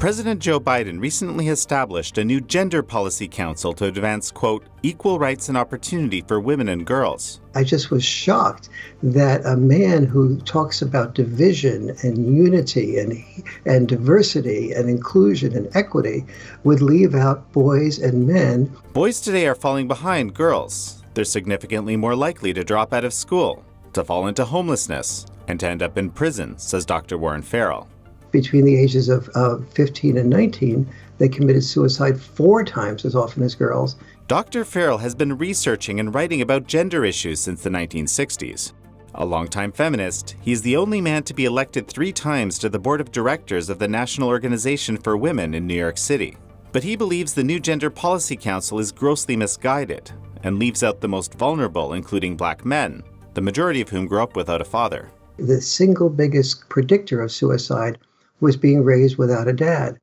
President Joe Biden recently established a new gender policy council to advance, quote, equal rights and opportunity for women and girls. I just was shocked that a man who talks about division and unity and diversity and inclusion and equity would leave out boys and men. Boys today are falling behind girls. They're significantly more likely to drop out of school, to fall into homelessness, and to end up in prison, says Dr. Warren Farrell. Between the ages of 15 and 19, they committed suicide 4 times as often as girls. Dr. Farrell has been researching and writing about gender issues since the 1960s. A longtime feminist, he's the only man to be elected 3 times to the board of directors of the National Organization for Women in New York City. But he believes the new Gender Policy Council is grossly misguided and leaves out the most vulnerable, including black men, the majority of whom grew up without a father. The single biggest predictor of suicide was being raised without a dad.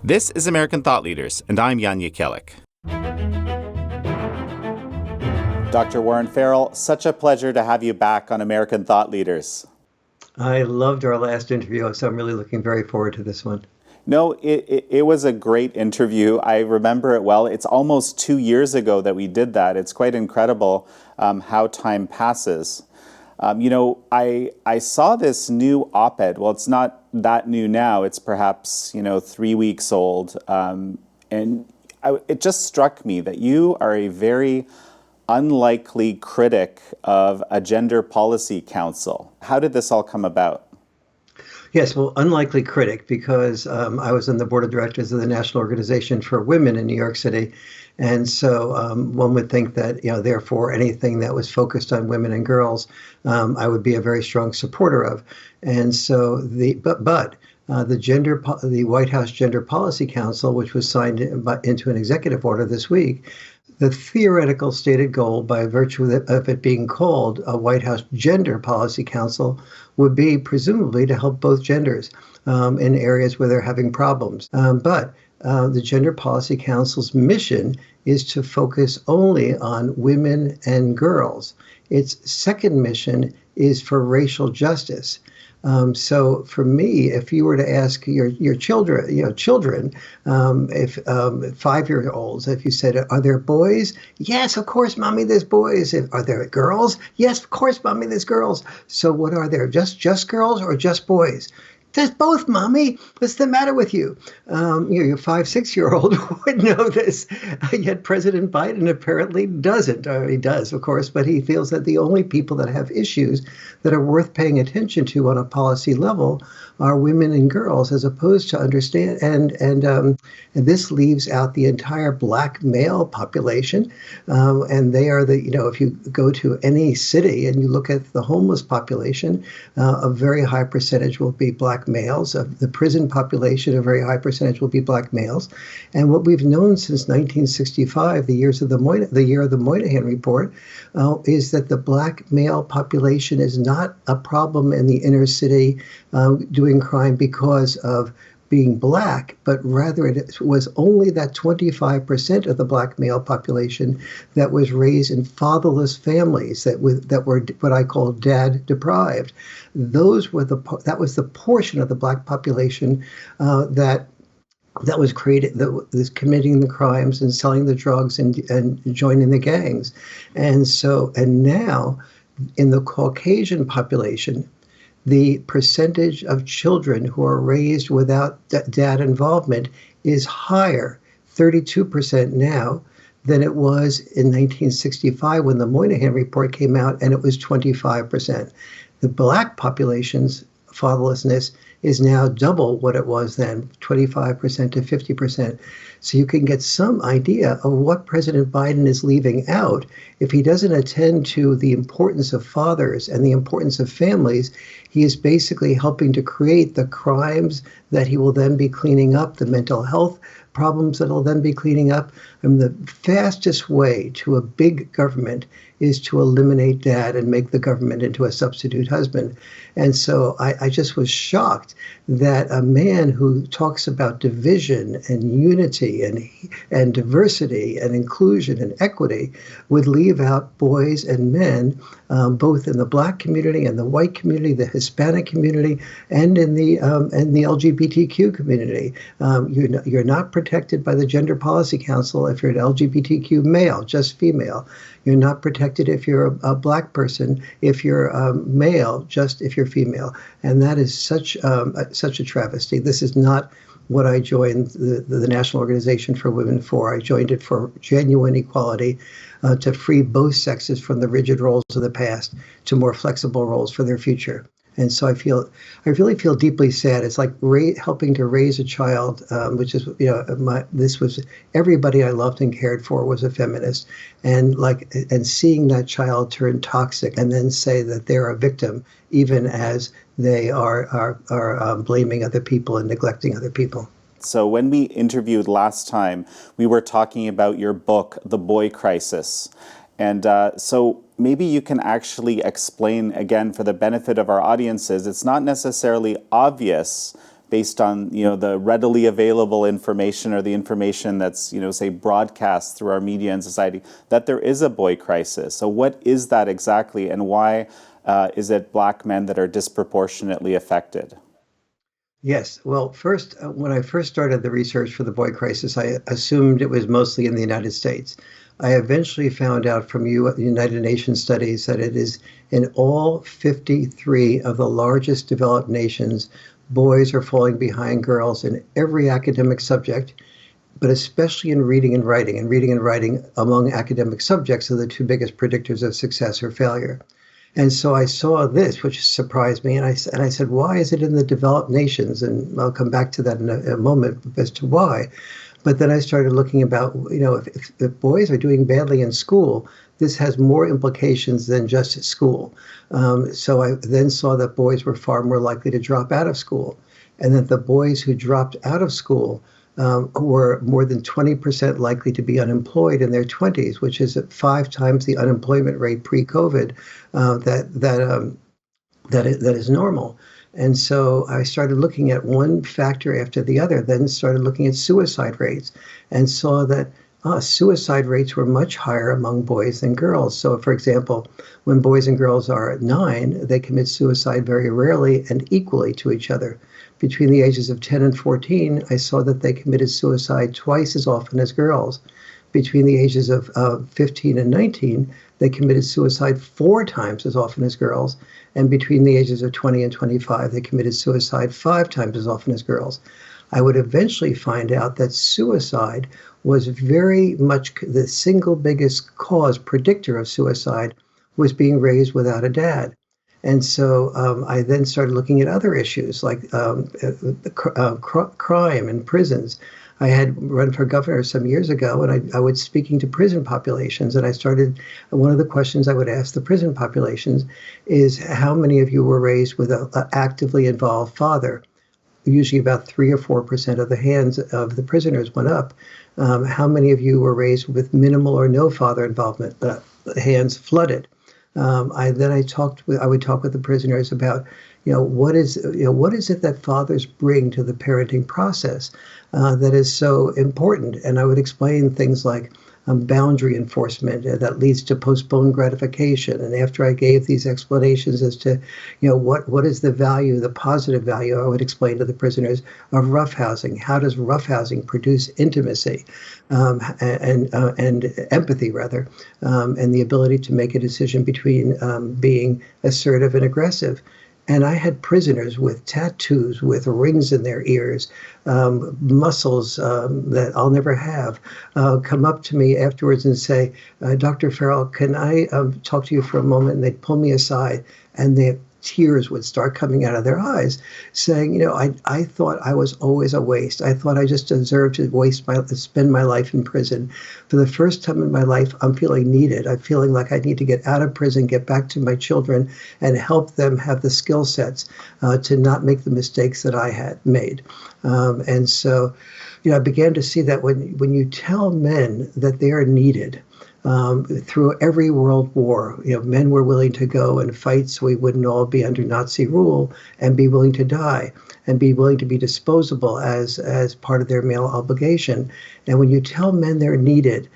This is American Thought Leaders, and I'm Jekielek. Dr. Warren Farrell, such a pleasure to have you back on American Thought Leaders. I loved our last interview, so I'm really looking very forward to this one. No, it was a great interview. I remember it well. It's almost 2 years ago that we did that. It's quite incredible how time passes. I saw this new op-ed. Well, it's not that new now. It's perhaps, 3 weeks old. It just struck me that you are a very unlikely critic of a gender policy council. How did this all come about? Yes, well, unlikely critic because I was on the board of directors of the National Organization for Women in New York City. And so one would think that, therefore, anything that was focused on women and girls, I would be a very strong supporter of. And so the White House Gender Policy Council, which was signed into an executive order this week, the theoretical stated goal, by virtue of it being called a White House Gender Policy Council, would be presumably to help both genders in areas where they're having problems. But the Gender Policy Council's mission is to focus only on women and girls. Its second mission is for racial justice. So for me, if you were to ask your children, if 5-year-olds, if you said, are there boys? Yes, of course, mommy, there's boys. Are there girls? Yes, of course, mommy, there's girls. So what are there? Just girls or just boys? There's both, mommy. What's the matter with you? Your 5-6-year-old would know this. Yet President Biden apparently doesn't. He does, of course, but he feels that the only people that have issues that are worth paying attention to on a policy level are women and girls, as opposed to understand. And this leaves out the entire black male population. And they are if you go to any city and you look at the homeless population, a very high percentage will be black males. Of the prison population, a very high percentage will be black males. And what we've known since 1965, the year of the Moynihan Report, is that the black male population is not a problem in the inner city doing crime because of being black, but rather it was only that 25% of the black male population that was raised in fatherless families that were what I call dad deprived. That was the portion of the black population that was created, that was committing the crimes and selling the drugs and joining the gangs. And now in the Caucasian population, the percentage of children who are raised without dad involvement is higher, 32% now, than it was in 1965 when the Moynihan Report came out, and it was 25%. The black population's fatherlessness is now double what it was then, 25% to 50%. So you can get some idea of what President Biden is leaving out if he doesn't attend to the importance of fathers and the importance of families. He is basically helping to create the crimes that he will then be cleaning up, the mental health problems that he'll then be cleaning up. The fastest way to a big government is to eliminate dad and make the government into a substitute husband. And so I just was shocked that a man who talks about division and unity and diversity and inclusion and equity would leave out boys and men, both in the Black community and the white community, the Hispanic community, and in the LGBTQ community. You're not protected by the Gender Policy Council if you're an LGBTQ male, just female. You're not protected if you're a Black person, if you're male, just if you're female. And that is such a travesty. This is not what I joined the National Organization for Women for. I joined it for genuine equality, to free both sexes from the rigid roles of the past to more flexible roles for their future. And so I really feel deeply sad. It's like helping to raise a child, which is, this was everybody I loved and cared for was a feminist, and seeing that child turn toxic and then say that they're a victim, even as they are blaming other people and neglecting other people. So when we interviewed last time, we were talking about your book, The Boy Crisis. And so maybe you can actually explain, again, for the benefit of our audiences, it's not necessarily obvious based on, the readily available information or the information that's, say, broadcast through our media and society, that there is a boy crisis. So what is that exactly, and why is it Black men that are disproportionately affected? Yes. Well, first, when I first started the research for the boy crisis, I assumed it was mostly in the United States. I eventually found out from United Nations studies that it is in all 53 of the largest developed nations, boys are falling behind girls in every academic subject, but especially in reading and writing. And reading and writing among academic subjects are the two biggest predictors of success or failure. And so I saw this, which surprised me, and I said, why is it in the developed nations? And I'll come back to that in a moment as to why. But then I started looking about, if boys are doing badly in school, this has more implications than just at school. So I then saw that boys were far more likely to drop out of school, and that the boys who dropped out of school were more than 20% likely to be unemployed in their 20s, which is at 5 times the unemployment rate pre-COVID that is normal. And so I started looking at one factor after the other, then started looking at suicide rates, and saw that suicide rates were much higher among boys than girls. So, for example, when boys and girls are at 9, they commit suicide very rarely and equally to each other. Between the ages of 10 and 14, I saw that they committed suicide twice as often as girls. Between the ages of 15 and 19, they committed suicide 4 times as often as girls. And between the ages of 20 and 25, they committed suicide 5 times as often as girls. I would eventually find out that suicide was very much the single biggest predictor of suicide was being raised without a dad. And so I then started looking at other issues like crime in prisons. I had run for governor some years ago, and I was speaking to prison populations, and one of the questions I would ask the prison populations is, how many of you were raised with an actively involved father? Usually about 3 or 4% of the hands of the prisoners went up. How many of you were raised with minimal or no father involvement? The hands flooded. I would talk with the prisoners about, what is it that fathers bring to the parenting process that is so important? And I would explain things like boundary enforcement that leads to postponed gratification. And after I gave these explanations as to, what is the value, the positive value, I would explain to the prisoners of roughhousing. How does roughhousing produce intimacy and empathy, rather, and the ability to make a decision between being assertive and aggressive? And I had prisoners with tattoos, with rings in their ears, muscles that I'll never have, come up to me afterwards and say, Dr. Farrell, can I talk to you for a moment? And they'd pull me aside, and their tears would start coming out of their eyes, saying, I thought I was always a waste. I thought I just deserved to spend my life in prison. For the first time in my life, I'm feeling needed. I'm feeling like I need to get out of prison, get back to my children, and help them have the skill sets to not make the mistakes that I had made. And so, I began to see that when you tell men that they are needed, through every world war. Men were willing to go and fight so we wouldn't all be under Nazi rule, and be willing to die, and be willing to be disposable as part of their male obligation. And when you tell men they're needed,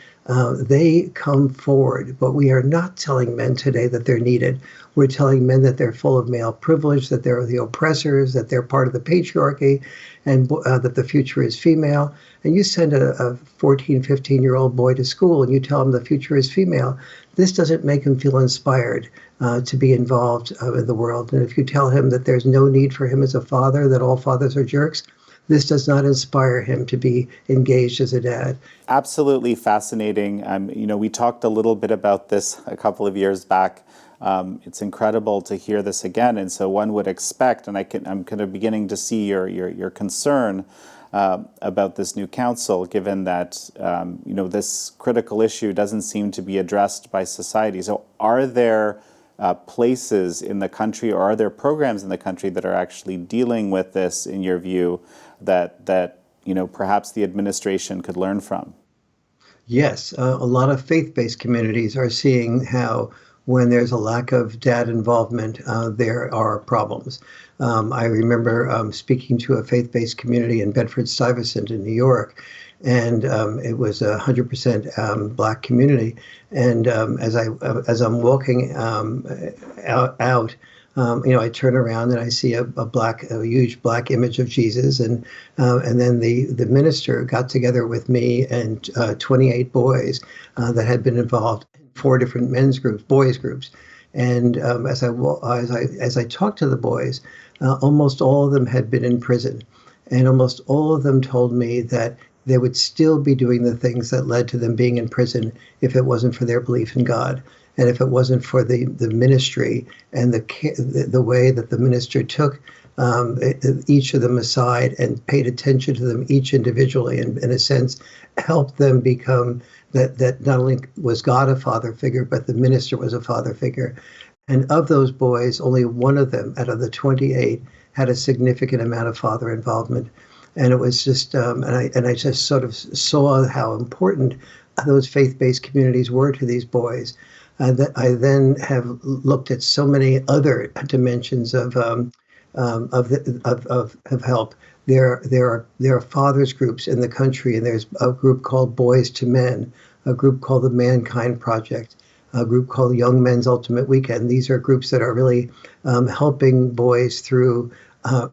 they come forward. But we are not telling men today that they're needed. We're telling men that they're full of male privilege, that they're the oppressors, that they're part of the patriarchy, and that the future is female. And you send a 14, 15-year-old boy to school and you tell him the future is female. This doesn't make him feel inspired to be involved in the world. And if you tell him that there's no need for him as a father, that all fathers are jerks, this does not inspire him to be engaged as a dad. Absolutely fascinating. We talked a little bit about this a couple of years back. It's incredible to hear this again, and so one would expect, and I'm kind of beginning to see your concern about this new council, given that this critical issue doesn't seem to be addressed by society. So, are there places in the country, or are there programs in the country that are actually dealing with this, in your view, that perhaps the administration could learn from? Yes, a lot of faith-based communities are seeing how when there's a lack of dad involvement, there are problems. I remember speaking to a faith-based community in Bedford-Stuyvesant in New York, and it was 100% Black community. And as I'm walking out, I turn around and I see a huge black image of Jesus, and then the minister got together with me and 28 boys that had been involved in 4 different boys groups, and as I talked to the boys, almost all of them had been in prison, and almost all of them told me that they would still be doing the things that led to them being in prison if it wasn't for their belief in God. And if it wasn't for the ministry and the way that the minister took each of them aside and paid attention to them each individually, and in a sense helped them become that not only was God a father figure, but the minister was a father figure. And of those boys, only one of them out of the 28 had a significant amount of father involvement. And it was just, and I just sort of saw how important those faith-based communities were to these boys. That I then have looked at so many other dimensions of help. There are fathers groups in the country, and there's a group called Boys to Men, a group called the Mankind Project, a group called Young Men's Ultimate Weekend. These are groups that are really helping boys through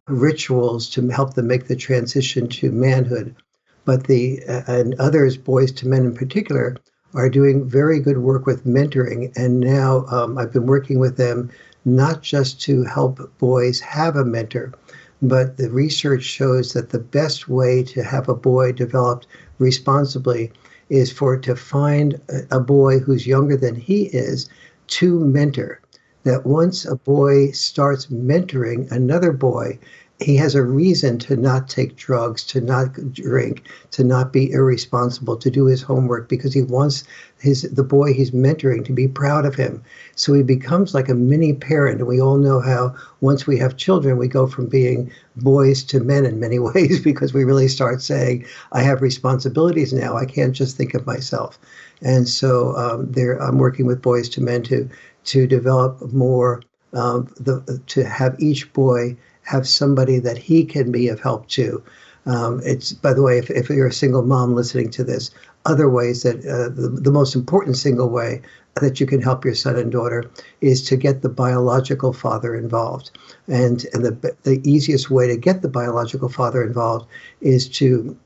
rituals to help them make the transition to manhood. But and others, Boys to Men in particular, are doing very good work with mentoring. And now I've been working with them not just to help boys have a mentor, but the research shows that the best way to have a boy developed responsibly is to find a boy who's younger than he is to mentor. That once a boy starts mentoring another boy, he has a reason to not take drugs, to not drink, to not be irresponsible, to do his homework, because he wants the boy he's mentoring to be proud of him. So he becomes like a mini parent. And we all know how once we have children, we go from being boys to men in many ways, because we really start saying, I have responsibilities now. I can't just think of myself. And so I'm working with Boys to Men to develop more, to have each boy have somebody that he can be of help to. It's, by the way, if you're a single mom listening to this, other ways that the most important single way that you can help your son and daughter is to get the biological father involved. And the easiest way to get the biological father involved is to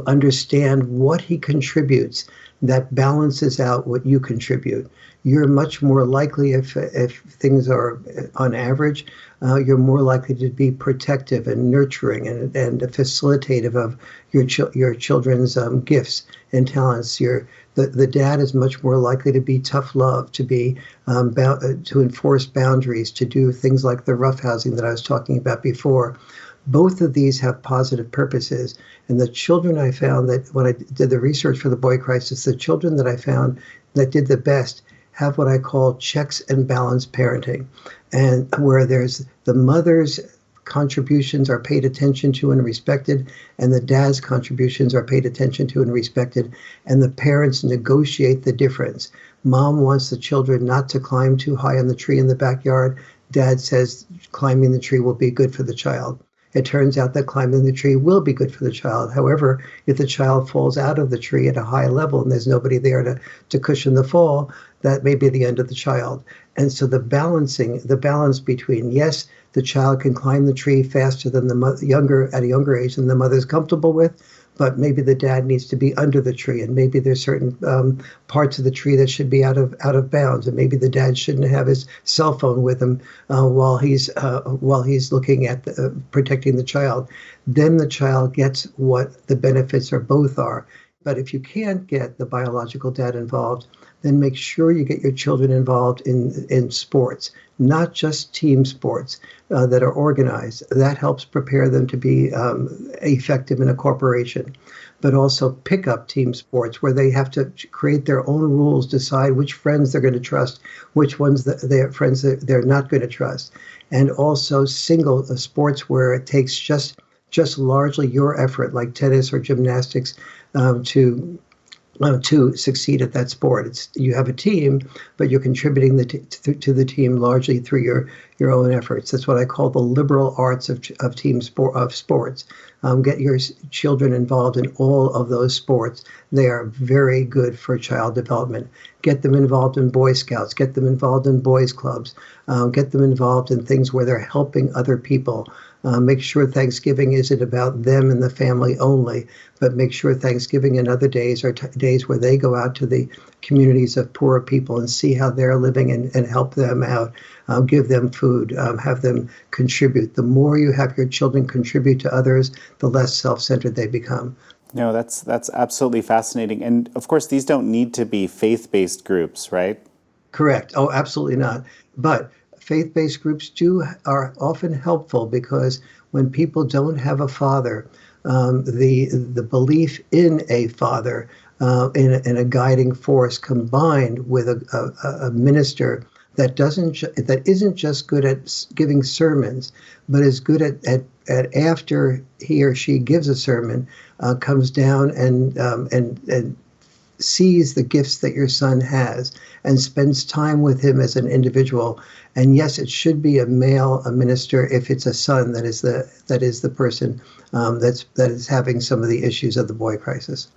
understand what he contributes that balances out what you contribute. You're much more likely, if things are on average, you're more likely to be protective and nurturing and facilitative of your children's gifts and talents. The dad is much more likely to be tough love, to be to enforce boundaries, to do things like the roughhousing that I was talking about before. Both of these have positive purposes. And the children I found that when I did the research for the boy crisis, the children that I found that did the best have what I call checks and balance parenting, and where there's the mother's contributions are paid attention to and respected, and the dad's contributions are paid attention to and respected, and the parents negotiate the difference. Mom wants the children not to climb too high on the tree in the backyard. Dad says climbing the tree will be good for the child. It turns out that climbing the tree will be good for the child. However, if the child falls out of the tree at a high level and there's nobody there to cushion the fall, that may be the end of the child. And so the balance between, yes, the child can climb the tree faster than at a younger age than the mother's comfortable with, but maybe the dad needs to be under the tree, and maybe there's certain parts of the tree that should be out of bounds, and maybe the dad shouldn't have his cell phone with him while he's looking at protecting the child. Then the child gets what the benefits are both are. But if you can't get the biological dad involved, then make sure you get your children involved in sports, not just team sports that are organized. That helps prepare them to be effective in a corporation, but also pick up team sports where they have to create their own rules, decide which friends they're going to trust, which ones their friends they're not going to trust, and also single sports where it takes just largely your effort, like tennis or gymnastics, to succeed at that sport. You have a team, but you're contributing to the team largely through your own efforts. That's what I call the liberal arts of sports. Get your children involved in all of those sports. They are very good for child development. Get them involved in Boy Scouts. Get them involved in boys clubs. Get them involved in things where they're helping other people. Make sure Thanksgiving isn't about them and the family only, but make sure Thanksgiving and other days are days where they go out to the communities of poorer people and see how they're living and help them out, give them food, have them contribute. The more you have your children contribute to others, the less self-centered they become. No, that's absolutely fascinating. And of course, these don't need to be faith-based groups, right? Correct. Oh, absolutely not. But faith-based groups are often helpful because when people don't have a father, the belief in a father, in a guiding force, combined with a minister that isn't just good at giving sermons, but is good at after he or she gives a sermon, comes down and sees the gifts that your son has and spends time with him as an individual. And yes, it should be a minister if it's a son that is the person that is having some of the issues of the boy crisis.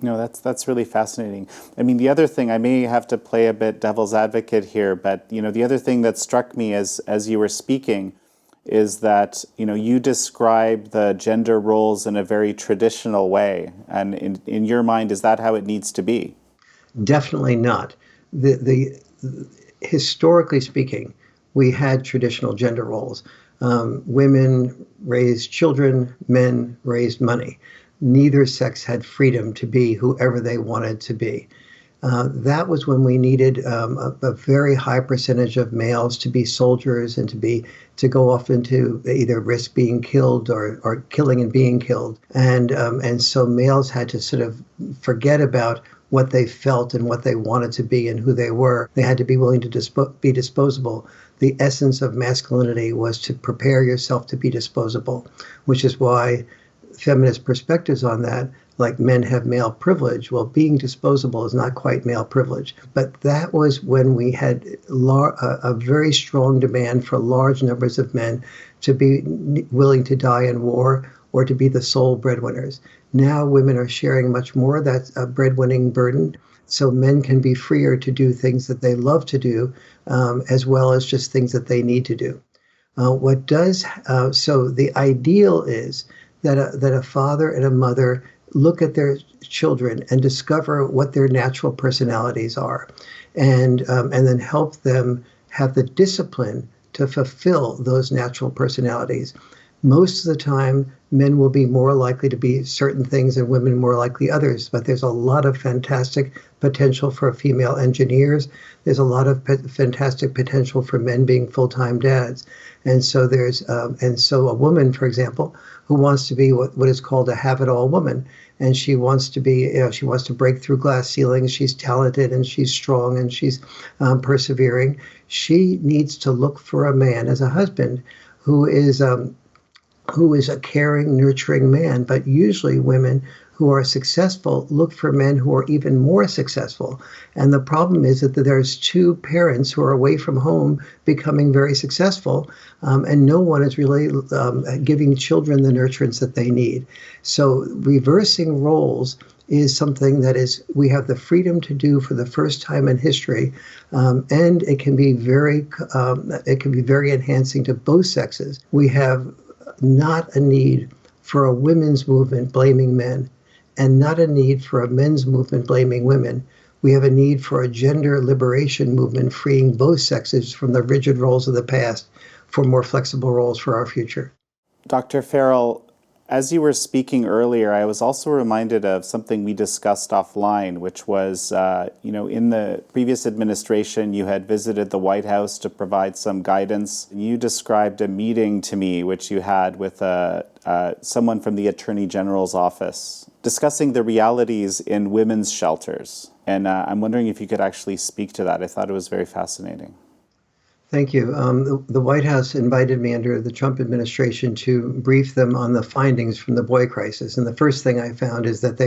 No, that's really fascinating. I mean, the other thing, I may have to play a bit devil's advocate here, but the other thing that struck me as you were speaking is that you describe the gender roles in a very traditional way, and in your mind, is that how it needs to be? Definitely not. The historically speaking, we had traditional gender roles. Women raised children, men raised money. Neither sex had freedom to be whoever they wanted to be. That was when we needed a very high percentage of males to be soldiers and to go off into either risk being killed or killing and being killed. And so males had to sort of forget about what they felt and what they wanted to be and who they were. They had to be willing to be disposable. The essence of masculinity was to prepare yourself to be disposable, which is why feminist perspectives on that, like men have male privilege. Well, being disposable is not quite male privilege. But that was when we had a very strong demand for large numbers of men to be willing to die in war or to be the sole breadwinners. Now women are sharing much more of that breadwinning burden. So men can be freer to do things that they love to do, as well as just things that they need to do. So the ideal is that a father and a mother look at their children and discover what their natural personalities are, and then help them have the discipline to fulfill those natural personalities. Most of the time, men will be more likely to be certain things and women more likely others, but there's a lot of fantastic potential for female engineers. There's a lot of fantastic potential for men being full-time dads. And so so a woman, for example, who wants to be what is called a have-it-all woman, and she wants to be, she wants to break through glass ceilings. She's talented and she's strong and she's persevering. She needs to look for a man as a husband who is who is a caring, nurturing man, but usually women who are successful look for men who are even more successful. And the problem is that there's two parents who are away from home becoming very successful, and no one is really giving children the nurturance that they need. So reversing roles is something that is we have the freedom to do for the first time in history, and it can be very enhancing to both sexes. We have not a need for a women's movement blaming men, and not a need for a men's movement blaming women. We have a need for a gender liberation movement freeing both sexes from the rigid roles of the past for more flexible roles for our future. Dr. Farrell, as you were speaking earlier, I was also reminded of something we discussed offline, which was, in the previous administration, you had visited the White House to provide some guidance. You described a meeting to me, which you had with someone from the Attorney General's office, discussing the realities in women's shelters. And I'm wondering if you could actually speak to that. I thought it was very fascinating. Thank you. The White House invited me under the Trump administration to brief them on the findings from the boy crisis. And the first thing I found is that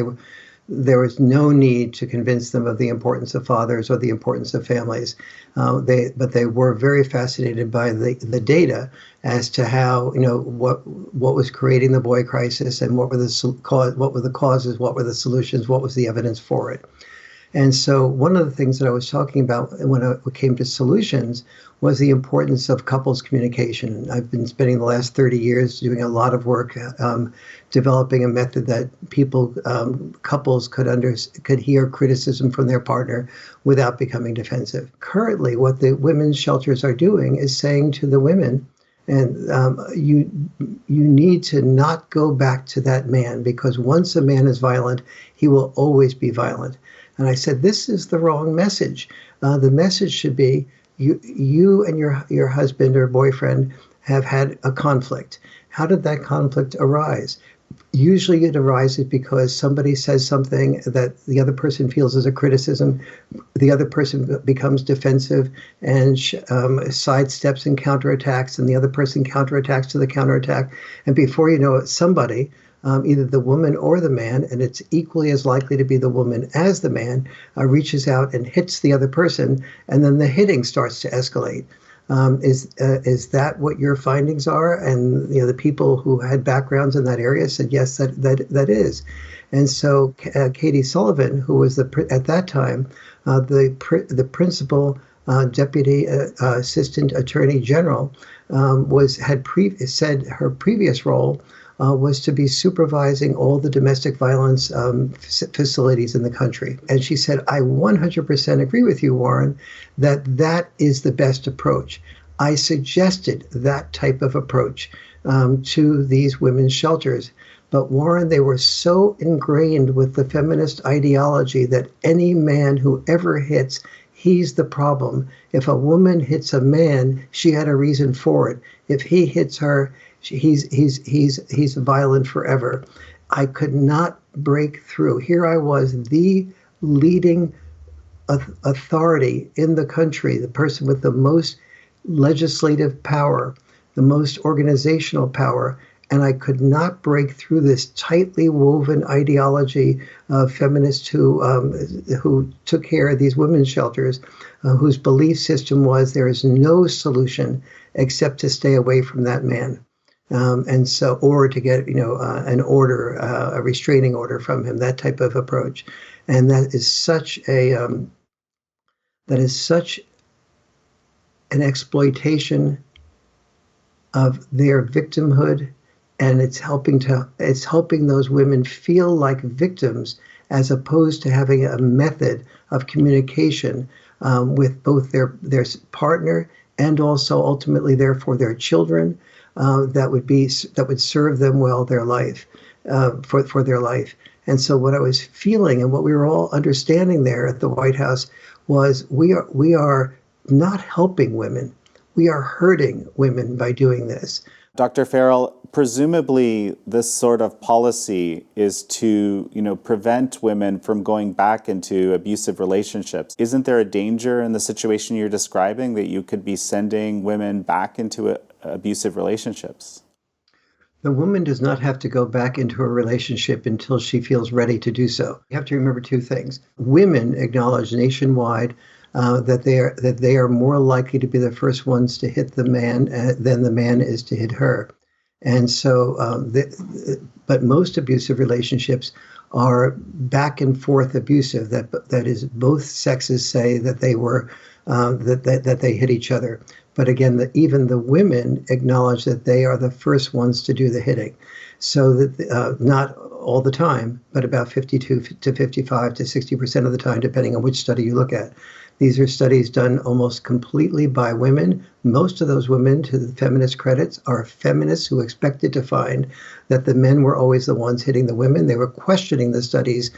there was no need to convince them of the importance of fathers or the importance of families. But they were very fascinated by the data as to how, what was creating the boy crisis and what were the causes, what were the solutions, what was the evidence for it. And so one of the things that I was talking about when it came to solutions was the importance of couples communication. I've been spending the last 30 years doing a lot of work developing a method that couples could hear criticism from their partner without becoming defensive. Currently, what the women's shelters are doing is saying to the women, and you need to not go back to that man, because once a man is violent, he will always be violent. And I said, this is the wrong message. The message should be, you and your husband or boyfriend have had a conflict. How did that conflict arise? Usually it arises because somebody says something that the other person feels as a criticism. The other person becomes defensive and sidesteps and counterattacks, and the other person counterattacks to the counterattack. And before you know it, somebody, either the woman or the man, and it's equally as likely to be the woman as the man, reaches out and hits the other person, and then the hitting starts to escalate. Is that what your findings are? And the people who had backgrounds in that area said yes, that is. And so Katie Sullivan, who was at that time the principal deputy assistant attorney general, said her previous role was to be supervising all the domestic violence facilities in the country. And she said, I 100% agree with you, Warren, that is the best approach. I suggested that type of approach to these women's shelters. But Warren, they were so ingrained with the feminist ideology that any man who ever hits, he's the problem. If a woman hits a man, she had a reason for it. If he hits her, he's violent forever. I could not break through. Here I was, the leading authority in the country, the person with the most legislative power, the most organizational power, and I could not break through this tightly woven ideology of feminists who took care of these women's shelters, whose belief system was there is no solution except to stay away from that man. And so, or to get, an order, a restraining order from him, that type of approach. And that is such an exploitation of their victimhood. And it's helping those women feel like victims, as opposed to having a method of communication with both their partner and also ultimately, therefore, their children. That would serve them well their life, for their life. And so what I was feeling and what we were all understanding there at the White House was we are not helping women. We are hurting women by doing this. Dr. Farrell, presumably this sort of policy is to, prevent women from going back into abusive relationships. Isn't there a danger in the situation you're describing that you could be sending women back into abusive relationships? The woman does not have to go back into a relationship until she feels ready to do so. You have to remember two things. Women acknowledge nationwide that they are more likely to be the first ones to hit the man than the man is to hit her. And so, but most abusive relationships are back and forth abusive. That is, both sexes say that they were that they hit each other. But again, even the women acknowledge that they are the first ones to do the hitting. So that not all the time, but about 52 to 55 to 60% of the time, depending on which study you look at. These are studies done almost completely by women. Most of those women, to the feminist credits, are feminists who expected to find that the men were always the ones hitting the women. They were questioning the studies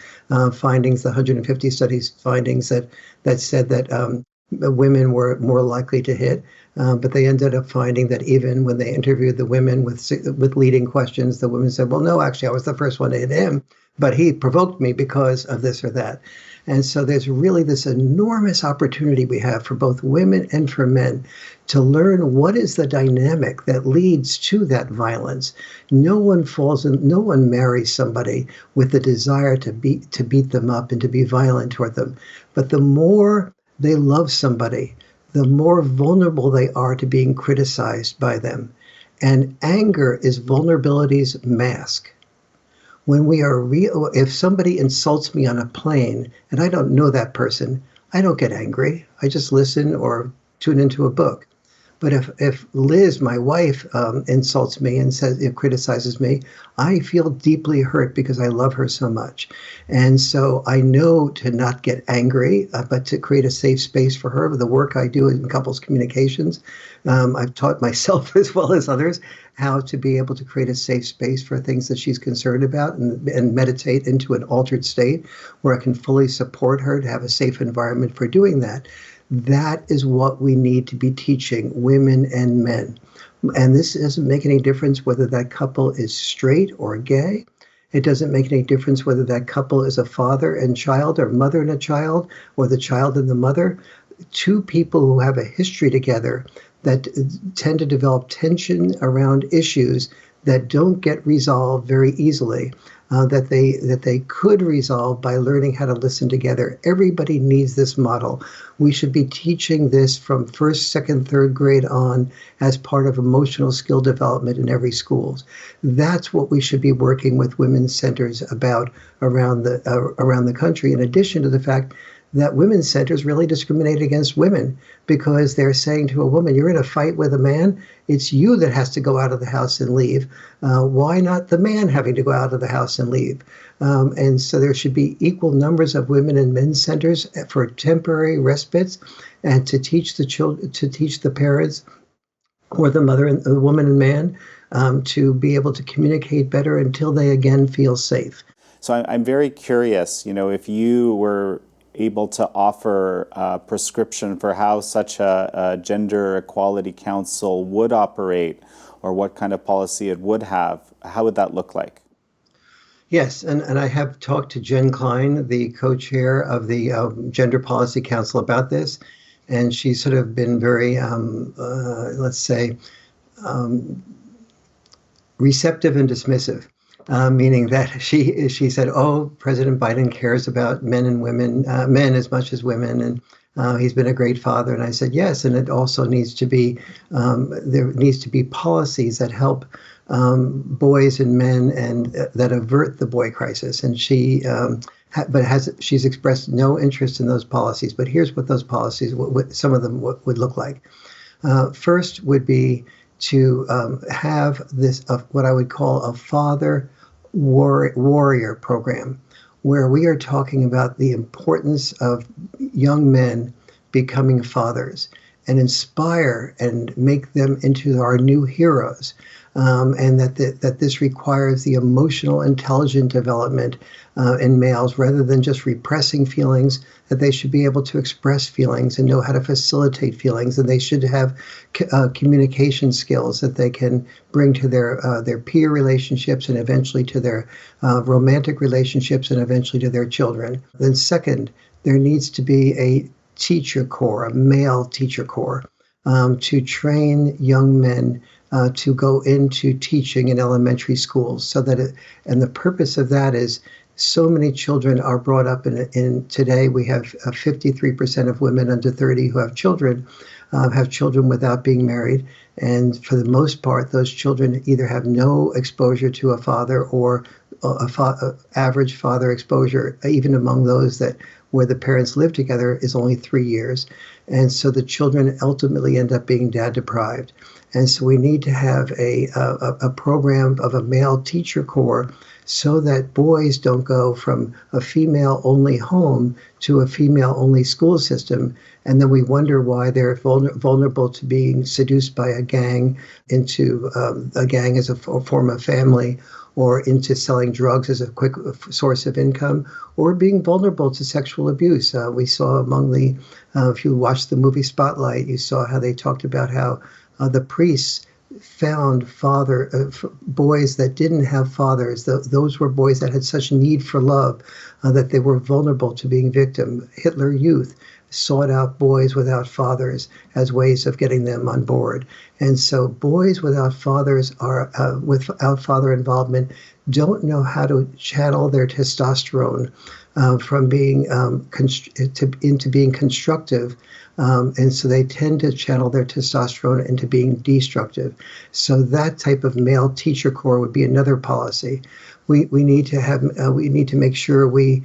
findings, the 150 studies findings that said that women were more likely to hit. But they ended up finding that even when they interviewed the women with leading questions, the women said, well, no, actually, I was the first one to hit him, but he provoked me because of this or that. And so there's really this enormous opportunity we have for both women and for men to learn what is the dynamic that leads to that violence. No one marries somebody with the desire to beat them up and to be violent toward them. But the more they love somebody, the more vulnerable they are to being criticized by them. And anger is vulnerability's mask. When we are if somebody insults me on a plane and I don't know that person, I don't get angry. I just listen or tune into a book. But if Liz, my wife, insults me and criticizes me, I feel deeply hurt because I love her so much. And so I know to not get angry, but to create a safe space for her. The work I do in couples communications, I've taught myself as well as others how to be able to create a safe space for things that she's concerned about and meditate into an altered state where I can fully support her to have a safe environment for doing that. That is what we need to be teaching women and men. And this doesn't make any difference whether that couple is straight or gay. It doesn't make any difference whether that couple is a father and child or mother and a child or the child and the mother. Two people who have a history together that tend to develop tension around issues that don't get resolved very easily, that they could resolve by learning how to listen together. Everybody needs this model. We should be teaching this from first, second, third grade on as part of emotional skill development in every school. That's what we should be working with women's centers about around the country, in addition to the fact that women's centers really discriminate against women because they're saying to a woman, you're in a fight with a man, it's you that has to go out of the house and leave. Why not the man having to go out of the house and leave? And so there should be equal numbers of women in men's centers for temporary respites and to teach the children, to teach the parents or the mother and the woman and man to be able to communicate better until they again feel safe. So I'm very curious, if you were able to offer a prescription for how such a gender equality council would operate or what kind of policy it would have, how would that look like? Yes, and I have talked to Jen Klein, the co-chair of the Gender Policy Council, about this, and she's sort of been very, let's say, receptive and dismissive. Meaning that she said, oh, President Biden cares about men and women, men as much as women, and he's been a great father. And I said, yes, and it also needs to be, there needs to be policies that help boys and men and that avert the boy crisis. And she's expressed no interest in those policies. But here's what those policies, some of them would look like. First would be to have this, what I would call a father warrior program, where we are talking about the importance of young men becoming fathers and inspire and make them into our new heroes. And that this requires the emotional, intelligent development in males rather than just repressing feelings, that they should be able to express feelings and know how to facilitate feelings, and they should have communication skills that they can bring to their peer relationships and eventually to their romantic relationships and eventually to their children. Then second, there needs to be a teacher corps, a male teacher corps, to train young men to go into teaching in elementary schools, so that and the purpose of that is so many children are brought up in today we have 53% of women under 30 who have children without being married. And for the most part, those children either have no exposure to a father or average father exposure, even among those that where the parents live together is only 3 years. And so the children ultimately end up being dad deprived. And so we need to have a program of a male teacher corps so that boys don't go from a female-only home to a female-only school system. And then we wonder why they're vulnerable to being seduced by a gang into a gang as a form of family, or into selling drugs as a quick source of income, or being vulnerable to sexual abuse. We saw among if you watched the movie Spotlight, you saw how they talked about how the priests found boys that didn't have fathers. Those were boys that had such need for love that they were vulnerable to being victim. Hitler Youth sought out boys without fathers as ways of getting them on board. And so boys without fathers without father involvement don't know how to channel their testosterone from being into being constructive. And so they tend to channel their testosterone into being destructive. So that type of male teacher corps would be another policy. We need to make sure we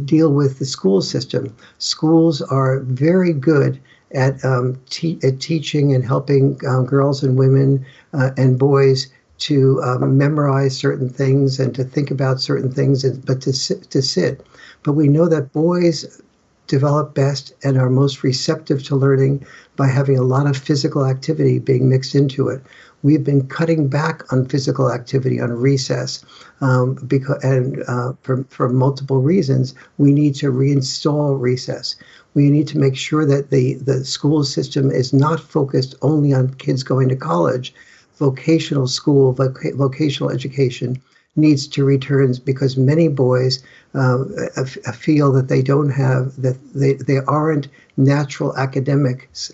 deal with the school system. Schools are very good at teaching and helping girls and women and boys to memorize certain things and to think about certain things, but to sit. But we know that boys develop best and are most receptive to learning by having a lot of physical activity being mixed into it. We've been cutting back on physical activity on recess for multiple reasons. We need to reinstall recess. We need to make sure that the school system is not focused only on kids going to college. Vocational school, vocational education needs to return, because many boys feel that they aren't natural academics,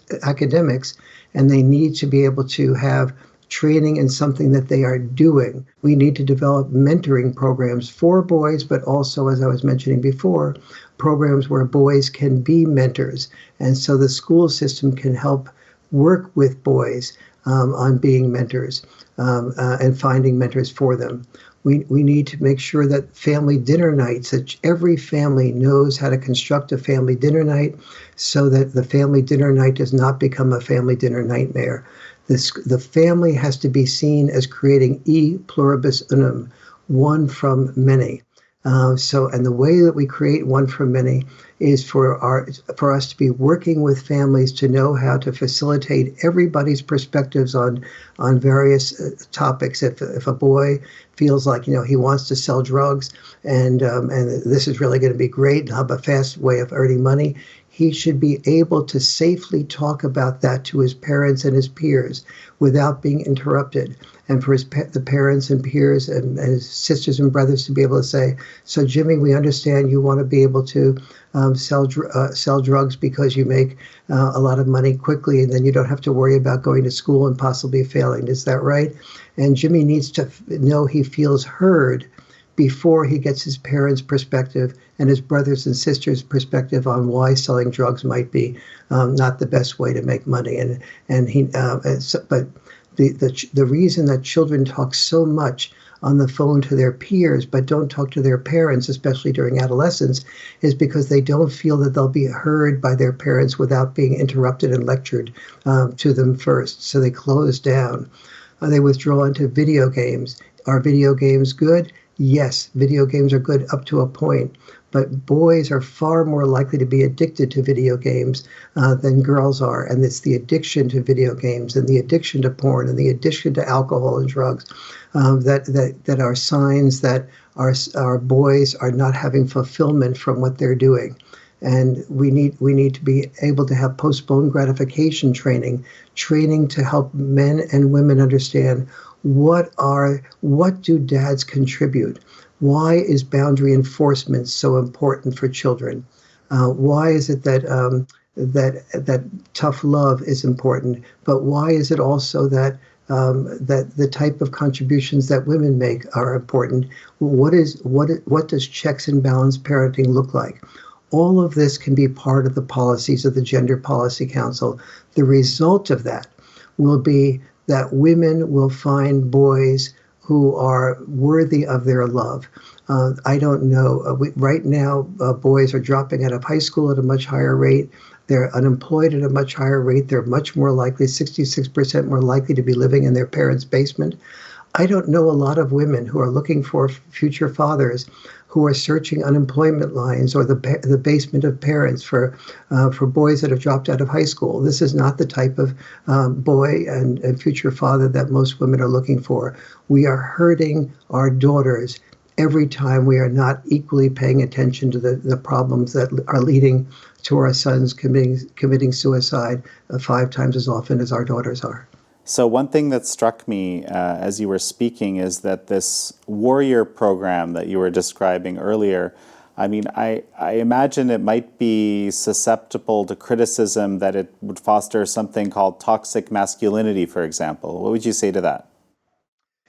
and they need to be able to have training in something that they are doing. We need to develop mentoring programs for boys, but also, as I was mentioning before, programs where boys can be mentors. And so the school system can help work with boys on being mentors and finding mentors for them. We need to make sure that family dinner nights, that every family knows how to construct a family dinner night so that the family dinner night does not become a family dinner nightmare. The family has to be seen as creating e pluribus unum, one from many. And the way that we create one from many is for us to be working with families to know how to facilitate everybody's perspectives on various topics. If a boy feels like he wants to sell drugs and this is really going to be great and have a fast way of earning money, he should be able to safely talk about that to his parents and his peers without being interrupted. And for the parents and peers and his sisters and brothers to be able to say, so Jimmy, we understand you want to be able to sell drugs because you make a lot of money quickly and then you don't have to worry about going to school and possibly failing. Is that right? And Jimmy needs to know he feels heard before he gets his parents' perspective and his brothers and sisters' perspective on why selling drugs might be not the best way to make money. But the reason that children talk so much on the phone to their peers but don't talk to their parents, especially during adolescence, is because they don't feel that they'll be heard by their parents without being interrupted and lectured to them first. So they close down. They withdraw into video games. Are video games good? Yes, video games are good up to a point, but boys are far more likely to be addicted to video games than girls are. And it's the addiction to video games and the addiction to porn and the addiction to alcohol and drugs that are signs that our boys are not having fulfillment from what they're doing. And we need to be able to have postponed gratification training to help men and women understand what do dads contribute? Why is boundary enforcement so important for children? Why is it that tough love is important? But why is it also that that the type of contributions that women make are important. What does checks and balance parenting look like? All of this can be part of the policies of the Gender Policy Council. The result of that will be that women will find boys who are worthy of their love. I don't know. Right now, boys are dropping out of high school at a much higher rate. They're unemployed at a much higher rate. They're much more likely, 66% more likely to be living in their parents' basement. I don't know a lot of women who are looking for future fathers who are searching unemployment lines or the basement of parents for boys that have dropped out of high school. This is not the type of boy and future father that most women are looking for. We are hurting our daughters every time we are not equally paying attention to the problems that are leading to our sons committing suicide 5 times as often as our daughters are. So one thing that struck me as you were speaking is that this warrior program that you were describing earlier, I mean, I imagine it might be susceptible to criticism that it would foster something called toxic masculinity, for example. What would you say to that?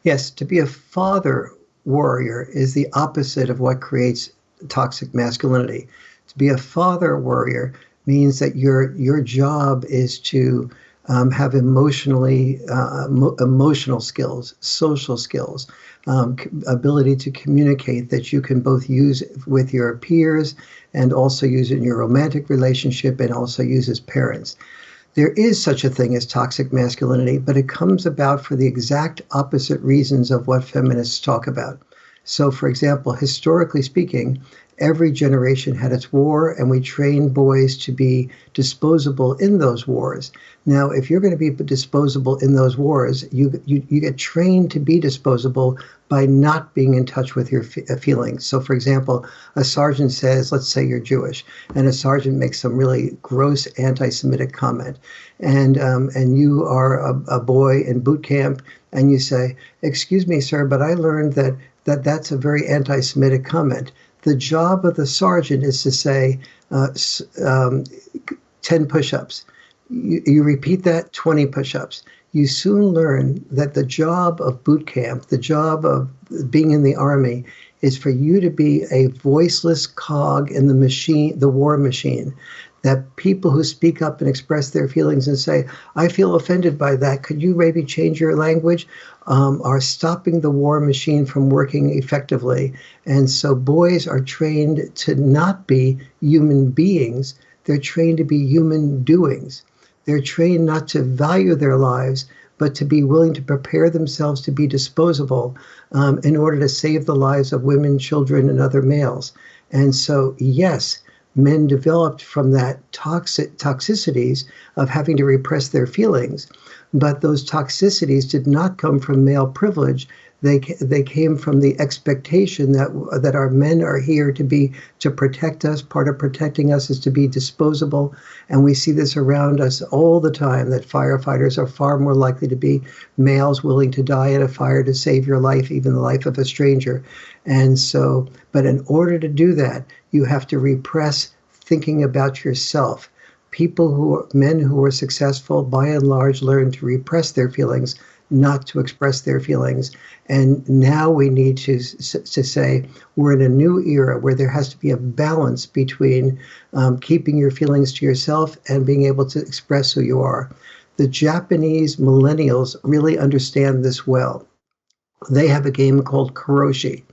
Yes, to be a father warrior is the opposite of what creates toxic masculinity. To be a father warrior means that your job is to have emotional skills, social skills, ability to communicate that you can both use with your peers and also use in your romantic relationship and also use as parents. There is such a thing as toxic masculinity, but it comes about for the exact opposite reasons of what feminists talk about. So, for example, historically speaking, every generation had its war, and we trained boys to be disposable in those wars. Now, if you're going to be disposable in those wars, you get trained to be disposable by not being in touch with your feelings. So, for example, a sergeant says, let's say you're Jewish, and a sergeant makes some really gross anti-Semitic comment, and you are a boy in boot camp, and you say, "Excuse me, sir, but I learned that's a very anti-Semitic comment." The job of the sergeant is to say 10 push-ups. You repeat that, 20 push-ups. You soon learn that the job of boot camp, the job of being in the army, is for you to be a voiceless cog in the machine, the war machine. That people who speak up and express their feelings and say, "I feel offended by that, could you maybe change your language?" Are stopping the war machine from working effectively. And so boys are trained to not be human beings. They're trained to be human doings. They're trained not to value their lives, but to be willing to prepare themselves to be disposable in order to save the lives of women, children, and other males. And so, yes, men developed from that toxicities of having to repress their feelings. But those toxicities did not come from male privilege. They came from the expectation that our men are here to protect us. Part of protecting us is to be disposable. And we see this around us all the time, that firefighters are far more likely to be males willing to die in a fire to save your life, even the life of a stranger. And so, but in order to do that, you have to repress thinking about yourself. Men who are successful, by and large, learn to repress their feelings, not to express their feelings. And now we need to say we're in a new era where there has to be a balance between keeping your feelings to yourself and being able to express who you are. The Japanese millennials really understand this well. They have a game called karoshi.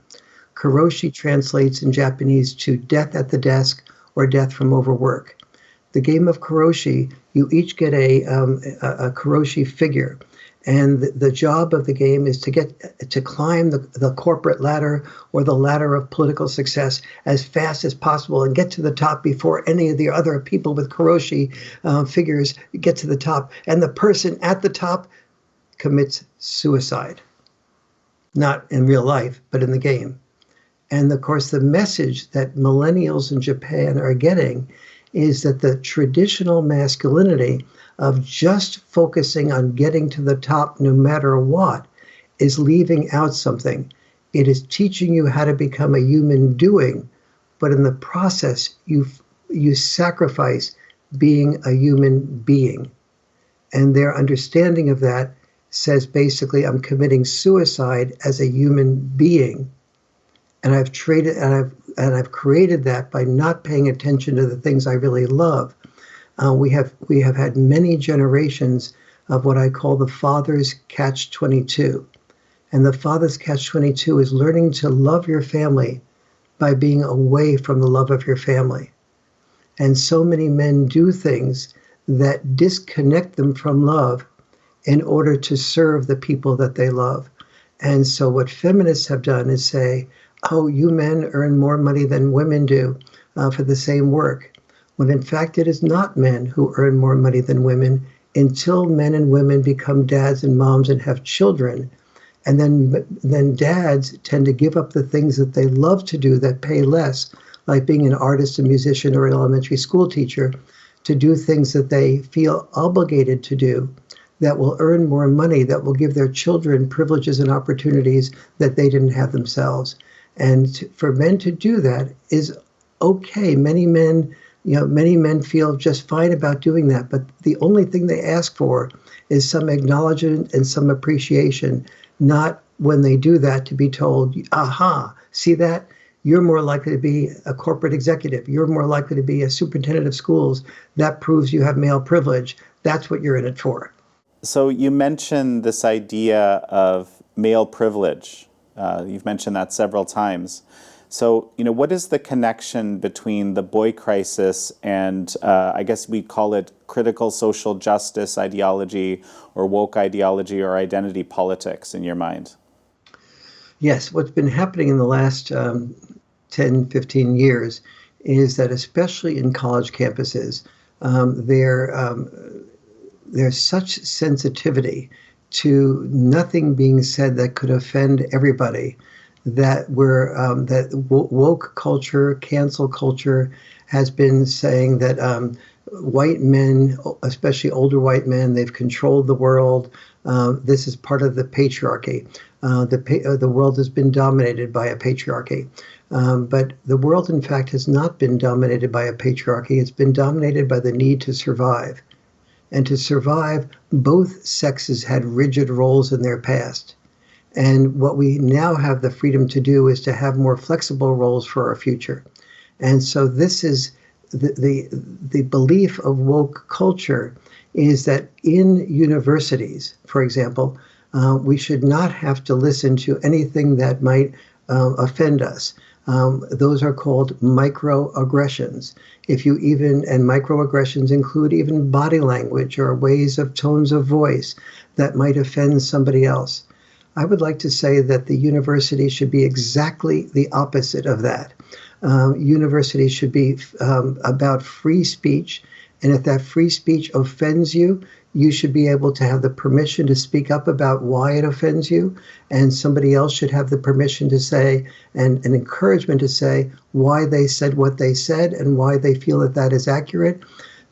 Karoshi translates in Japanese to death at the desk or death from overwork. The game of karoshi, you each get a karoshi figure. And the job of the game is to climb the corporate ladder or the ladder of political success as fast as possible and get to the top before any of the other people with karoshi figures get to the top. And the person at the top commits suicide. Not in real life, but in the game. And of course, the message that millennials in Japan are getting is that the traditional masculinity of just focusing on getting to the top no matter what is leaving out something. It is teaching you how to become a human doing, but in the process, you sacrifice being a human being. And their understanding of that says basically I'm committing suicide as a human being, and I've created that by not paying attention to the things I really love. We have had many generations of what I call the father's catch-22. And the father's catch-22 is learning to love your family by being away from the love of your family. And so many men do things that disconnect them from love in order to serve the people that they love. And so what feminists have done is say, oh, you men earn more money than women do for the same work. When in fact it is not men who earn more money than women until men and women become dads and moms and have children. And then dads tend to give up the things that they love to do that pay less, like being an artist, a musician, or an elementary school teacher, to do things that they feel obligated to do that will earn more money, that will give their children privileges and opportunities that they didn't have themselves. And for men to do that is okay. Many men feel just fine about doing that, but the only thing they ask for is some acknowledgement and some appreciation, not when they do that to be told, aha, see that? You're more likely to be a corporate executive. You're more likely to be a superintendent of schools. That proves you have male privilege. That's what you're in it for. So you mentioned this idea of male privilege. You've mentioned that several times. So, what is the connection between the boy crisis and, I guess we call it critical social justice ideology or woke ideology or identity politics in your mind? Yes, what's been happening in the last 10, 15 years is that especially in college campuses, there's such sensitivity to nothing being said that could offend everybody that woke culture, cancel culture, has been saying that white men, especially older white men, they've controlled the world. This is part of the patriarchy. The world has been dominated by a patriarchy. But the world, in fact, has not been dominated by a patriarchy. It's been dominated by the need to survive. And to survive, both sexes had rigid roles in their past. And what we now have the freedom to do is to have more flexible roles for our future. And so this is the belief of woke culture is that in universities, for example, we should not have to listen to anything that might offend us. Those are called microaggressions. And microaggressions include even body language or ways of tones of voice that might offend somebody else. I would like to say that the university should be exactly the opposite of that. Universities should be about free speech, and if that free speech offends you, you should be able to have the permission to speak up about why it offends you, and somebody else should have the permission to say, and an encouragement to say why they said what they said and why they feel that that is accurate.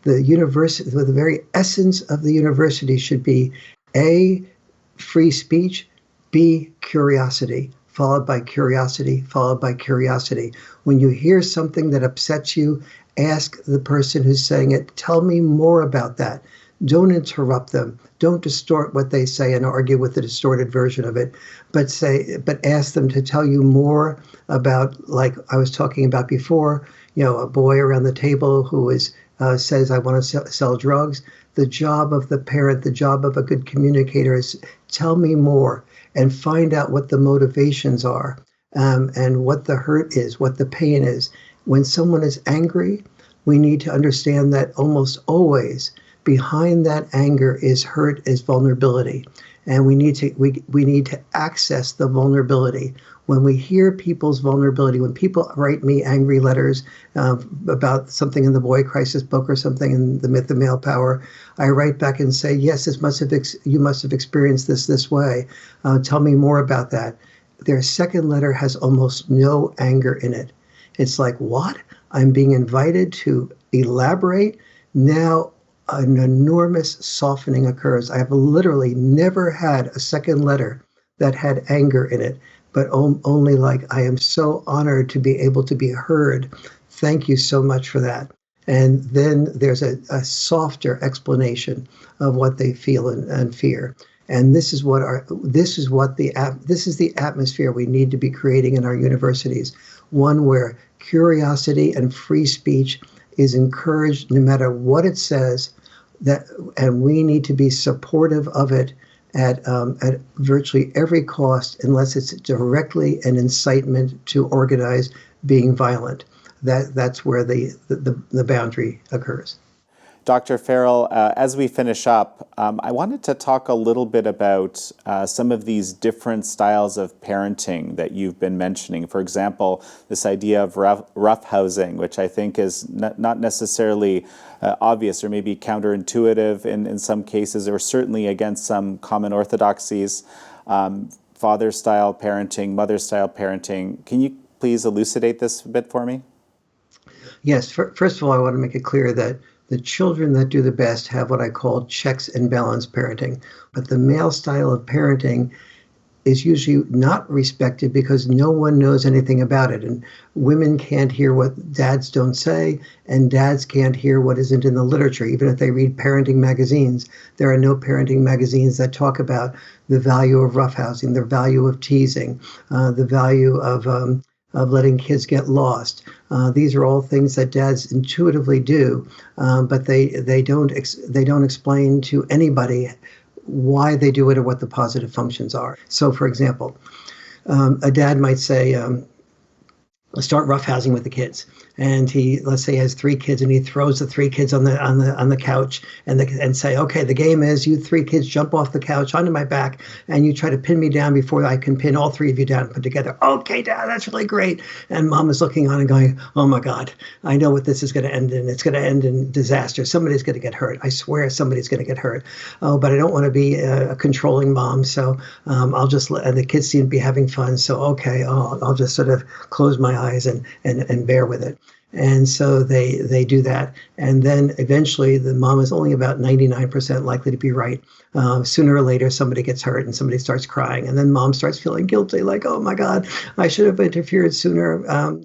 The very essence of the university should be A, free speech, B, curiosity, followed by curiosity, followed by curiosity. When you hear something that upsets you, ask the person who's saying it, tell me more about that. Don't interrupt them. Don't distort what they say and argue with the distorted version of it, but ask them to tell you more about, like I was talking about before, a boy around the table who says, I want to sell drugs. The job of the parent, the job of a good communicator is tell me more and find out what the motivations are and what the hurt is, what the pain is. When someone is angry, we need to understand that almost always behind that anger is hurt, is vulnerability. And we need to access the vulnerability. When we hear people's vulnerability, when people write me angry letters about something in the Boy Crisis book or something in The Myth of Male Power, I write back and say, yes, you must have experienced this way. Tell me more about that. Their second letter has almost no anger in it. It's like, what? I'm being invited to elaborate? Now an enormous softening occurs. I have literally never had a second letter that had anger in it, but only like, I am so honored to be able to be heard. Thank you so much for that. And then there's a softer explanation of what they feel and fear. And this is the atmosphere we need to be creating in our universities, one where curiosity and free speech is encouraged no matter what it says, and we need to be supportive of it at virtually every cost, unless it's directly an incitement to organize being violent. That's where the boundary occurs. Dr. Farrell, as we finish up, I wanted to talk a little bit about some of these different styles of parenting that you've been mentioning. For example, this idea of roughhousing, which I think is not necessarily obvious or maybe counterintuitive in some cases, or certainly against some common orthodoxies. Father-style parenting, mother-style parenting. Can you please elucidate this a bit for me? Yes. First of all, I want to make it clear that the children that do the best have what I call checks and balance parenting. But the male style of parenting is usually not respected because no one knows anything about it. And women can't hear what dads don't say, and dads can't hear what isn't in the literature. Even if they read parenting magazines, there are no parenting magazines that talk about the value of roughhousing, the value of teasing, the value of letting kids get lost. These are all things that dads intuitively do, but they don't explain to anybody why they do it or what the positive functions are. So, for example, a dad might say, start roughhousing with the kids, and let's say he has 3 kids, and he throws the 3 kids on the couch and say, okay, the game is you 3 kids jump off the couch onto my back, and you try to pin me down before I can pin all 3 of you down and put together. Okay, Dad, that's really great. And Mom is looking on and going, oh my God, I know what this is going to end in. It's going to end in disaster. Somebody's going to get hurt. I swear somebody's going to get hurt. Oh, but I don't want to be a controlling mom, so I'll just and the kids seem to be having fun, so okay, I'll just sort of close my eyes and bear with it. And so they do that. And then eventually the mom is only about 99% likely to be right. Sooner or later, somebody gets hurt and somebody starts crying. And then mom starts feeling guilty, like, oh my God, I should have interfered sooner.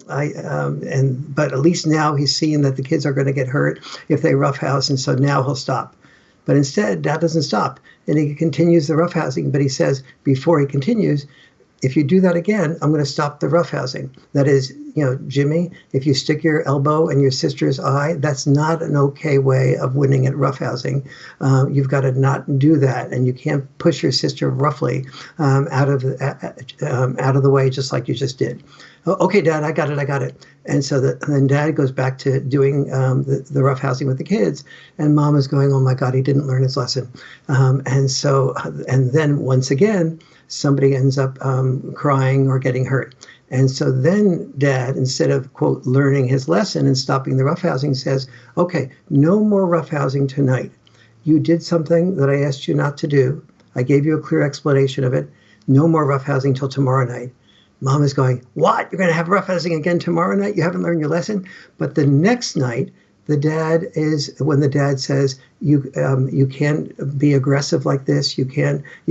But at least now he's seeing that the kids are going to get hurt if they roughhouse. And so now he'll stop. But instead, Dad doesn't stop. And he continues the roughhousing. But he says, before he continues, if you do that again, I'm going to stop the roughhousing. That is, Jimmy, if you stick your elbow in your sister's eye, that's not an okay way of winning at roughhousing. You've got to not do that, and you can't push your sister roughly out of the way, just like you just did. Okay, Dad, I got it. And so then Dad goes back to doing the roughhousing with the kids, and Mom is going, oh my God, he didn't learn his lesson. And then once again, somebody ends up crying or getting hurt. And so then Dad, instead of, quote, learning his lesson and stopping the roughhousing, says, okay, no more roughhousing tonight. You did something that I asked you not to do. I gave you a clear explanation of it. No more roughhousing till tomorrow night. Mom is going, what? You're going to have roughhousing again tomorrow night? You haven't learned your lesson? But the next night, when the dad says, you can't be aggressive like this. You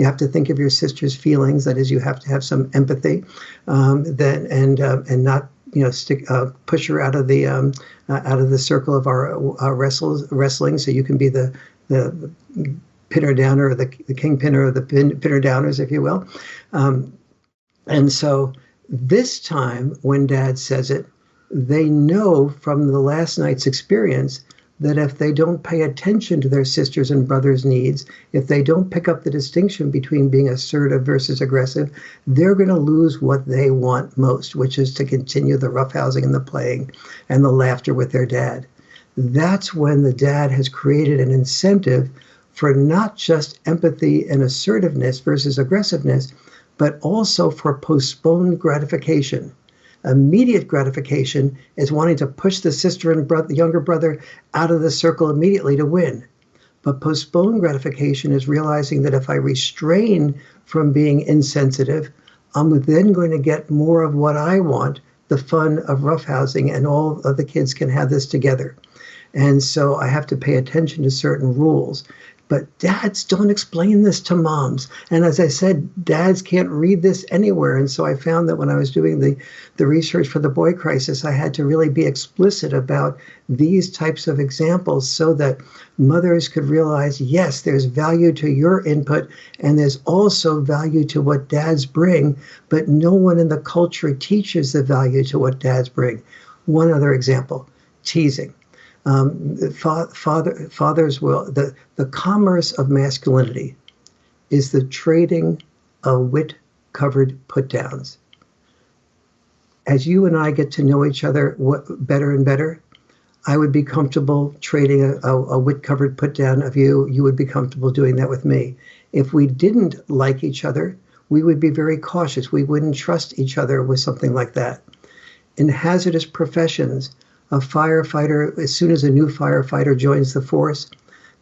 have to think of your sister's feelings. That is, you have to have some empathy, and not push her out of the circle of our wrestling. So you can be the pinner downer, or the king pinner, or the pinner downers, if you will. And so this time, when Dad says it, they know from the last night's experience that if they don't pay attention to their sisters' and brothers' needs, if they don't pick up the distinction between being assertive versus aggressive, they're going to lose what they want most, which is to continue the roughhousing and the playing and the laughter with their dad. That's when the dad has created an incentive for not just empathy and assertiveness versus aggressiveness, but also for postponed gratification. Immediate gratification is wanting to push the sister and the younger brother out of the circle immediately to win. But postponed gratification is realizing that if I restrain from being insensitive, I'm then going to get more of what I want, the fun of roughhousing, and all of the kids can have this together. And so I have to pay attention to certain rules. But dads don't explain this to moms. And as I said, dads can't read this anywhere. And so I found that when I was doing the research for the boy crisis, I had to really be explicit about these types of examples so that mothers could realize, yes, there's value to your input, and there's also value to what dads bring, but no one in the culture teaches the value to what dads bring. One other example, teasing. Fathers will, the commerce of masculinity is the trading of wit-covered put-downs. As you and I get to know each other better and better, I would be comfortable trading a wit-covered put-down of you. You would be comfortable doing that with me. If we didn't like each other, we would be very cautious. We wouldn't trust each other with something like that. In hazardous professions, a firefighter, as soon as a new firefighter joins the force,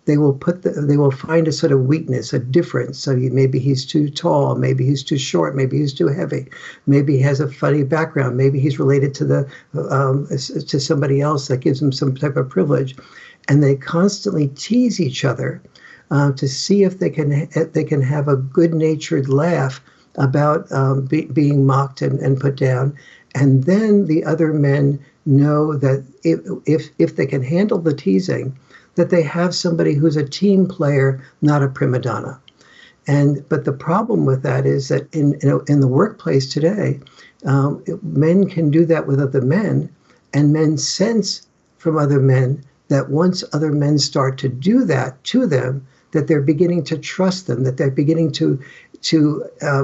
they will find a sort of weakness, a difference. So maybe he's too tall, maybe he's too short, maybe he's too heavy, maybe he has a funny background, maybe he's related to somebody else that gives him some type of privilege, and they constantly tease each other to see if they can have a good-natured laugh about being mocked and put down, and then the other men know that if they can handle the teasing, that they have somebody who's a team player, not a prima donna. But the problem with that is that in the workplace today, men can do that with other men, and men sense from other men that once other men start to do that to them, that they're beginning to trust them, that they're beginning to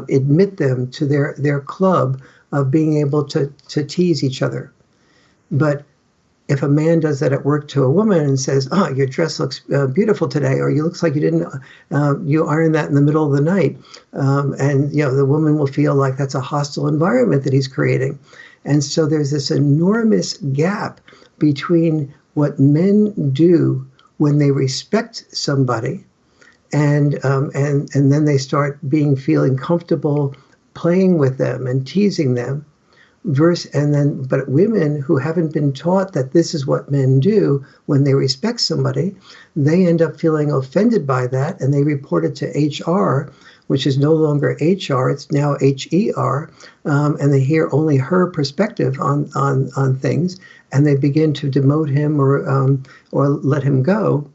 admit them to their club of being able to tease each other. But if a man does that at work to a woman and says, "Oh, your dress looks beautiful today," or "You looks like you ironed that in the middle of the night," and the woman will feel like that's a hostile environment that he's creating, and so there's this enormous gap between what men do when they respect somebody, and then they start feeling comfortable playing with them and teasing them. But women who haven't been taught that this is what men do when they respect somebody, they end up feeling offended by that, and they report it to HR, which is no longer HR, it's now HER, and they hear only her perspective on things, and they begin to demote him or let him go.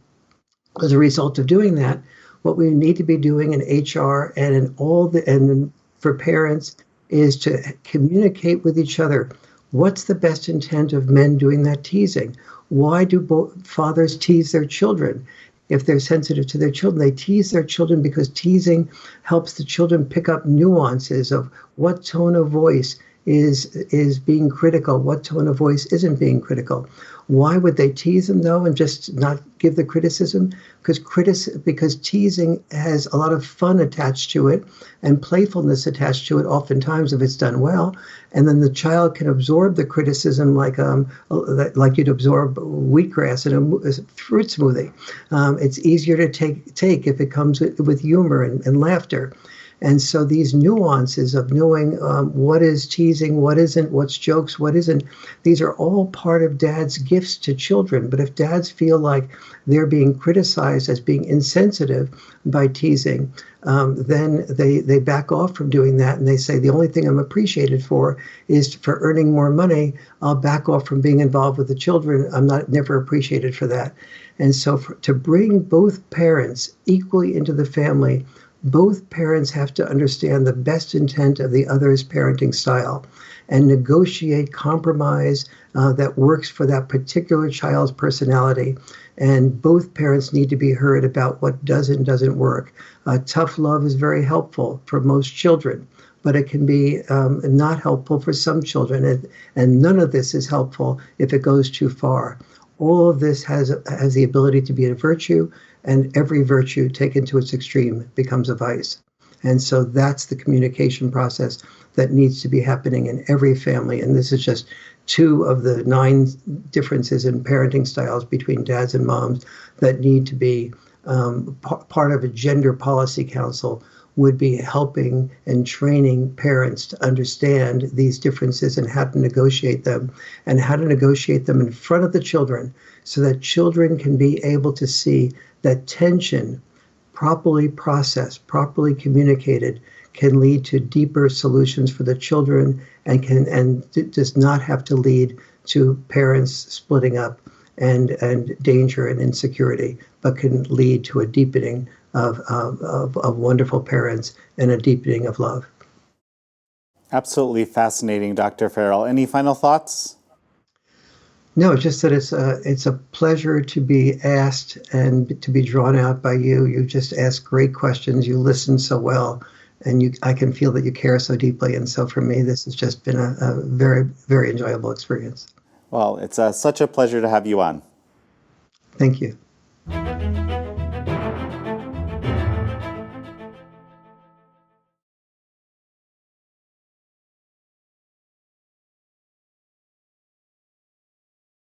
As a result of doing that, what we need to be doing in HR and for parents is to communicate with each other. What's the best intent of men doing that teasing? Why do fathers tease their children? If they're sensitive to their children, they tease their children because teasing helps the children pick up nuances of what tone of voice is being critical, what tone of voice isn't being critical. Why would they tease them, though, and just not give the criticism? Because teasing has a lot of fun attached to it and playfulness attached to it, oftentimes, if it's done well. And then the child can absorb the criticism like you'd absorb wheatgrass in a fruit smoothie. It's easier to take if it comes with humor and laughter. And so these nuances of knowing what is teasing, what isn't, what's jokes, what isn't, these are all part of dad's gifts to children. But if dads feel like they're being criticized as being insensitive by teasing, then they back off from doing that, and they say, the only thing I'm appreciated for is for earning more money. I'll back off from being involved with the children. I'm never appreciated for that. And so to bring both parents equally into the family, both parents have to understand the best intent of the other's parenting style and negotiate compromise that works for that particular child's personality. And both parents need to be heard about what does and doesn't work. Tough love is very helpful for most children, but it can be not helpful for some children. And none of this is helpful if it goes too far. All of this has the ability to be a virtue, and every virtue taken to its extreme becomes a vice. And so that's the communication process that needs to be happening in every family. And this is just 2 of the 9 differences in parenting styles between dads and moms that need to be part of a gender policy council, would be helping and training parents to understand these differences and how to negotiate them, and how to negotiate them in front of the children so that children can be able to see that tension properly processed, properly communicated, can lead to deeper solutions for the children and does not have to lead to parents splitting up and danger and insecurity, but can lead to a deepening of wonderful parents and a deepening of love. Absolutely fascinating, Dr. Farrell. Any final thoughts? No, just that it's a pleasure to be asked and to be drawn out by you. You just ask great questions. You listen so well, and I can feel that you care so deeply. And so for me, this has just been a very, very enjoyable experience. Well, it's such a pleasure to have you on. Thank you.